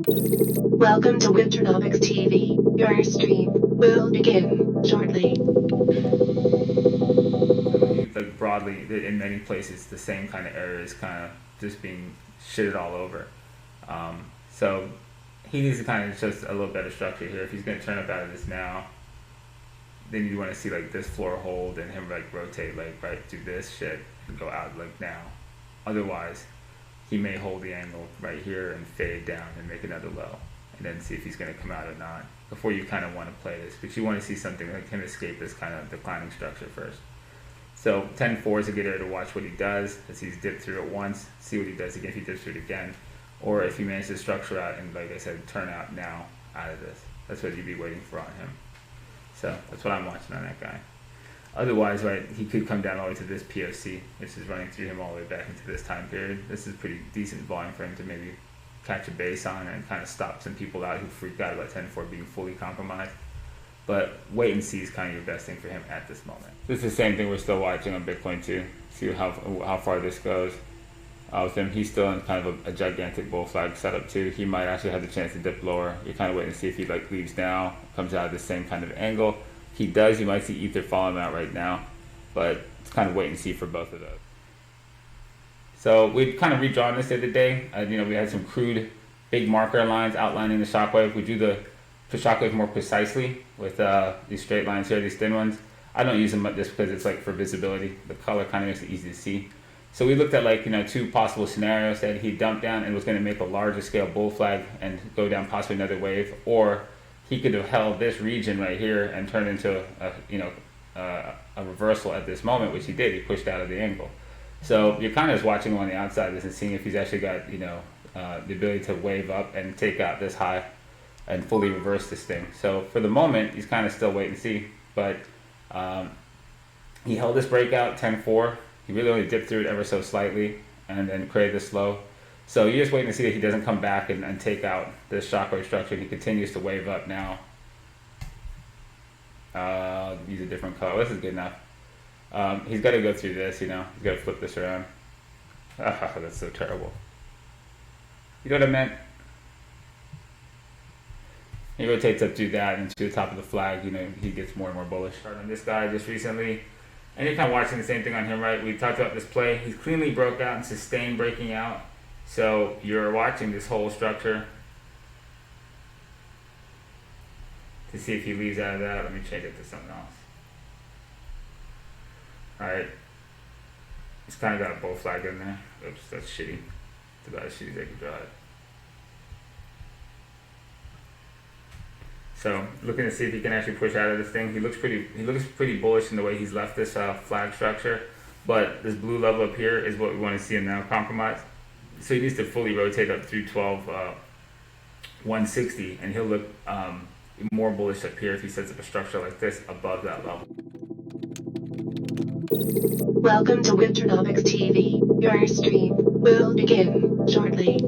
Welcome to Winternomics.eth. Your stream will begin shortly. Like broadly, in many places, the same kind of error is kind of just being shitted all over. So he needs to kind of just a little better structure here. If he's going to turn up out of this now, then you want to see like this floor hold and him like rotate like right through this shit and go out like now. Otherwise, he may hold the angle right here and fade down and make another low, and then see if he's going to come out or not before you kind of want to play this. But you want to see something like him escape this kind of declining structure first. So 10-4 is a good area to watch what he does, as he's dipped through it once, see what he does again if he dips through it again, or if he manages to structure out and, like I said, turn out now out of this. That's what you'd be waiting for on him. So that's what I'm watching on that guy. Otherwise, right, he could come down all the way to this POC, which is running through him all the way back into this time period. This is pretty decent volume for him to maybe catch a base on and kind of stop some people out who freaked out about 10-4 being fully compromised. But wait and see is kind of your best thing for him at this moment. This is the same thing we're still watching on Bitcoin too. See how far this goes. With him, he's still in kind of a gigantic bull flag setup too. He might actually have the chance to dip lower. You're kind of waiting to see if he like leaves now, comes out of the same kind of angle. He does, you might see Ether follow him out right now, but it's kind of wait and see for both of those. So we kind of redrawn this the other day. We had some crude big marker lines outlining the shockwave. We drew the shockwave more precisely with these straight lines here, these thin ones. I don't use them just because it's like for visibility. The color kind of makes it easy to see. So we looked at two possible scenarios that he dumped down and was going to make a larger scale bull flag and go down possibly another wave, or he could have held this region right here and turned into a reversal at this moment, which he did. He pushed out of the angle. So you're kind of just watching him on the outside and seeing if he's actually got the ability to wave up and take out this high and fully reverse this thing. So for the moment, he's kind of still wait and see. But he held this breakout 10-4. He really only dipped through it ever so slightly and then created this low. So you're just waiting to see that he doesn't come back and take out this shockwave structure. And he continues to wave up now. Use a different color. This is good enough. He's got to go through this, He's got to flip this around. That's so terrible. You know what I meant? He rotates up through that and to the top of the flag, he gets more and more bullish. On this guy just recently, and you're kind of watching the same thing on him, right? We talked about this play. He cleanly broke out and sustained breaking out. So you're watching this whole structure to see if he leaves out of that. Let me change it to something else. Alright. He's kind of got a bull flag in there. Oops, that's shitty. It's about as shitty as I can draw it. So looking to see if he can actually push out of this thing. He looks pretty bullish in the way he's left this flag structure. But this blue level up here is what we want to see him now compromise. So he needs to fully rotate up through 160, and he'll look more bullish up here if he sets up a structure like this above that level. Welcome to Winternomics.eth. Your stream will begin shortly.